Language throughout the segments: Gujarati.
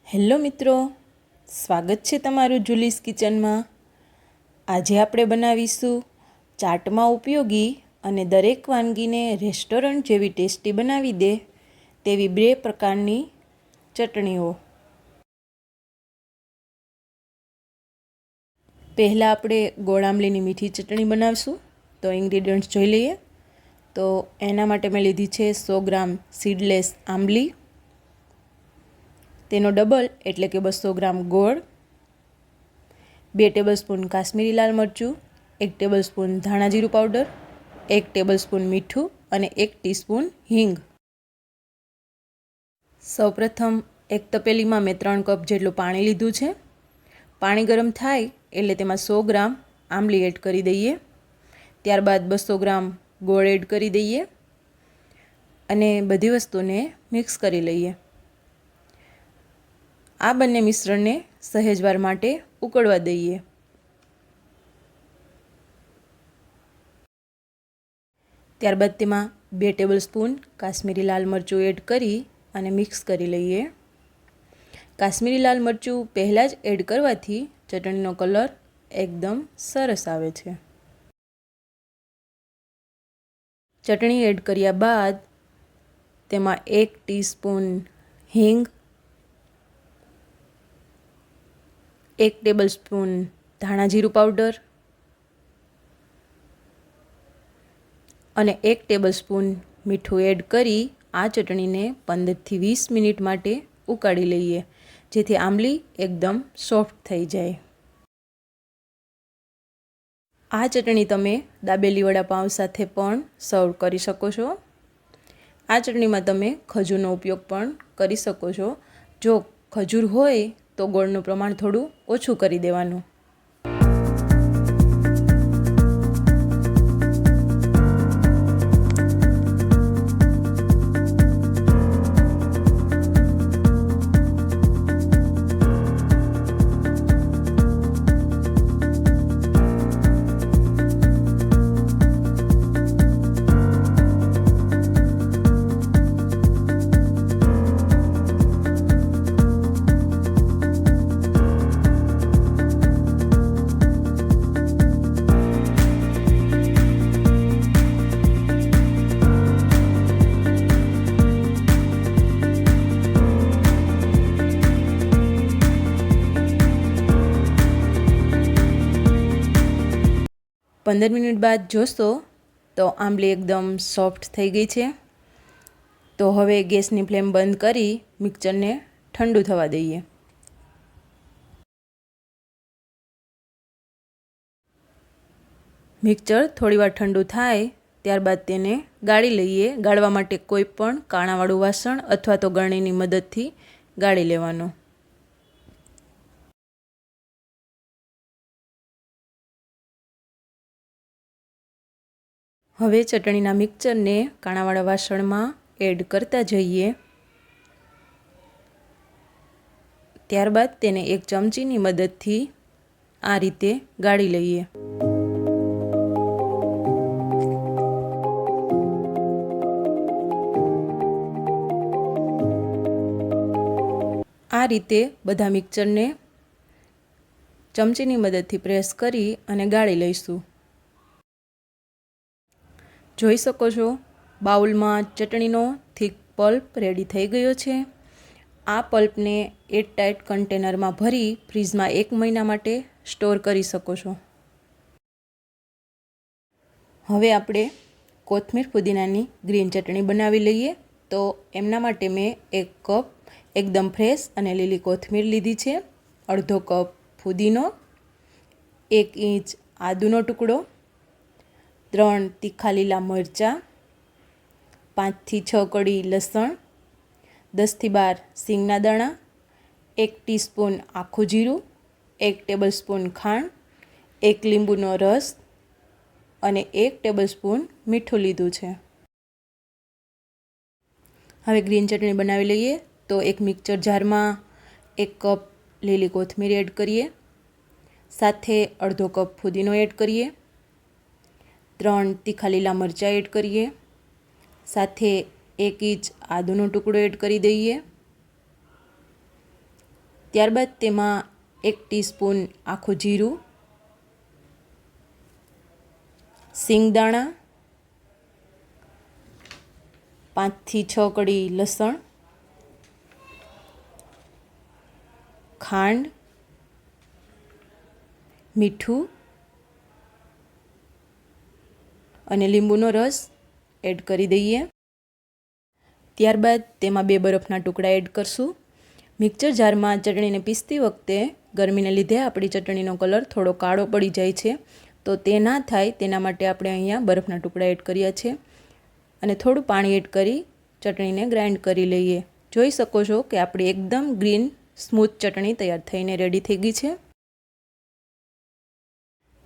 હેલો મિત્રો, સ્વાગત છે તમારું જુલીસ કિચનમાં। આજે આપણે બનાવીશું ચાટમાં ઉપયોગી અને દરેક વાનગીને રેસ્ટોરન્ટ જેવી ટેસ્ટી બનાવી દે તેવી 2 પ્રકારની ચટણીઓ। પહેલાં આપણે ગોળ આંબલીની મીઠી ચટણી બનાવશું। તો ઇન્ગ્રીડિયન્ટ્સ જોઈ લઈએ। તો એના માટે મેં લીધી છે 100 ગ્રામ સીડલેસ આંબલી, તેનો ડબલ એટલે કે 200 ગ્રામ ગોળ, 2 ટેબલસ્પૂન કાશ્મીરી લાલ મરચું, 1 ટેબલસ્પૂન ધાણા જીરું પાવડર, 1 ટેબલસ્પૂન મીઠું અને 1 ટીસ્પૂન હિંગ। સૌપ્રથમ એક તપેલીમાં મેં 3 કપ જેટલું પાણી લીધું છે। પાણી ગરમ થાય એટલે તેમાં 100 ગ્રામ આંબલી એડ કરી દઈએ। ત્યારબાદ 200 ગ્રામ ગોળ એડ કરી દઈએ અને બધી વસ્તુને મિક્સ કરી લઈએ। આ બંને મિશ્રણને સહેજવાર માટે ઉકળવા દઈએ। ત્યારબાદ તેમાં 2 ટેબલસ્પૂન કાશ્મીરી લાલ મરચું એડ કરી અને મિક્સ કરી લઈએ। કાશ્મીરી લાલ મરચું પહેલાં જ એડ કરવાથી ચટણીનો કલર એકદમ સરસ આવે છે। ચટણી એડ કર્યા બાદ તેમાં 1 ટીસ્પૂન હિંગ, 1 ટેબલસ્પૂન ધાણા જીરું પાવડર અને 1 ટેબલસ્પૂન મીઠું એડ કરી આ ચટણીને 15 થી 20 મિનિટ માટે ઉકાળી લઈએ, જેથી આંબલી એકદમ સોફ્ટ થઈ જાય। આ ચટણી તમે દાબેલી વડાપાઉં સાથે પણ સર્વ કરી શકો છો। આ ચટણીમાં તમે ખજૂરનો ઉપયોગ પણ કરી શકો છો। જો ખજૂર હોય તો ગોળનું પ્રમાણ થોડું ઓછું કરી દેવાનું। પંદર મિનિટ બાદ જોશો તો આંબલી એકદમ સોફ્ટ થઈ ગઈ છે। તો હવે ગેસની ફ્લેમ બંધ કરી મિક્સરને ઠંડુ થવા દઈએ। મિક્સર થોડીવાર ઠંડુ થાય ત્યારબાદ તેને ગાળી લઈએ। ગાળવા માટે કોઈ પણ કાણાવાળું વાસણ અથવા તો ગળણીની મદદથી ગાળી લેવાનું। હવે ચટણીના મિક્સરને કાણાવાળા વાસણમાં એડ કરતા જઈએ। ત્યારબાદ તેને એક ચમચીની મદદથી આ રીતે ગાળી લઈએ। આ રીતે બધા મિક્સરને ચમચીની મદદથી પ્રેસ કરી અને ગાળી લઈશું। જોઈ શકો છો બાઉલમાં ચટણીનો થીક પલ્પ રેડી થઈ ગયો છે। આ પલ્પને એરટાઇટ કન્ટેનરમાં ભરી ફ્રીજમાં 1 મહિના માટે સ્ટોર કરી શકો છો। હવે આપણે કોથમીર પુદીનાની ગ્રીન ચટણી બનાવી લઈએ। તો એમના માટે મેં 1 કપ એકદમ ફ્રેશ અને લીલી કોથમીર લીધી છે, અડધો કપ ફુદીનો, 1 ઇંચ આદુનો ટુકડો, 3 તીખા લીલા મરચાં, 5 થી 6 કળી લસણ, 10 થી 12 સિંગના દાણા, 1 ટીસ્પૂન આખું જીરું, 1 ટેબલસ્પૂન ખાંડ, 1 લીંબુનો રસ અને 1 ટેબલસ્પૂન મીઠું લીધું છે। હવે ગ્રીન ચટણી બનાવી લઈએ। તો એક મિક્સર જારમાં 1 કપ લીલી કોથમીર એડ કરીએ, સાથે અડધો કપ ફુદીનો એડ કરીએ, 3 તીખા લીલા મરચાં એડ કરીએ, સાથે 1 ઇંચ આદુનો ટુકડો એડ કરી દઈએ। ત્યારબાદ તેમાં 1 ટીસ્પૂન આખું જીરું, સિંગદાણા, 5 થી 6 કળી લસણ, ખાંડ, મીઠું અને લીંબુનો રસ એડ કરી દઈએ. ત્યારબાદ તેમાં 2 બરફના ટુકડા એડ કરશું. મિક્સર જારમાં ચટણીને પીસતી વખતે ગરમીને લીધે આપણી ચટણીનો કલર થોડો કાળો પડી જાય છે, તો તે ના થાય તેના માટે આપણે અહીંયા બરફના ટુકડા એડ કર્યા છે અને થોડું પાણી એડ કરી ચટણીને ગ્રાઇન્ડ કરી લઈએ. જોઈ શકો છો કે આપણી એકદમ ગ્રીન સ્મૂથ ચટણી તૈયાર થઈને રેડી થઈ ગઈ છે.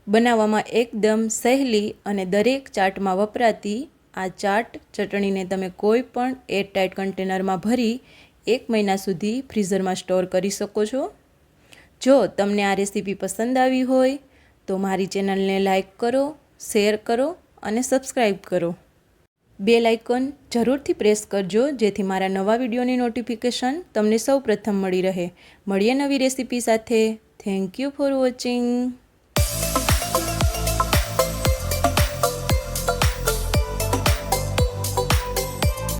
બનાવવામાં એકદમ સહેલી અને દરેક ચાટમાં વપરાતી આ ચાટ ચટણીને તમે કોઈ પણ એરટાઇટ કન્ટેનરમાં ભરી 1 મહિના સુધી ફ્રીઝરમાં સ્ટોર કરી શકો છો. જો તમને આ રેસીપી પસંદ આવી હોય તો મારી ચેનલને લાઈક કરો, શેર કરો અને સબસ્ક્રાઈબ કરો. બેલ આઇકોન જરૂરથી પ્રેસ કરજો જેથી મારા નવા વિડીયોની નોટિફિકેશન તમને સૌ પ્રથમ મળી રહે. મળીએ નવી રેસીપી સાથે. Thank you for watching.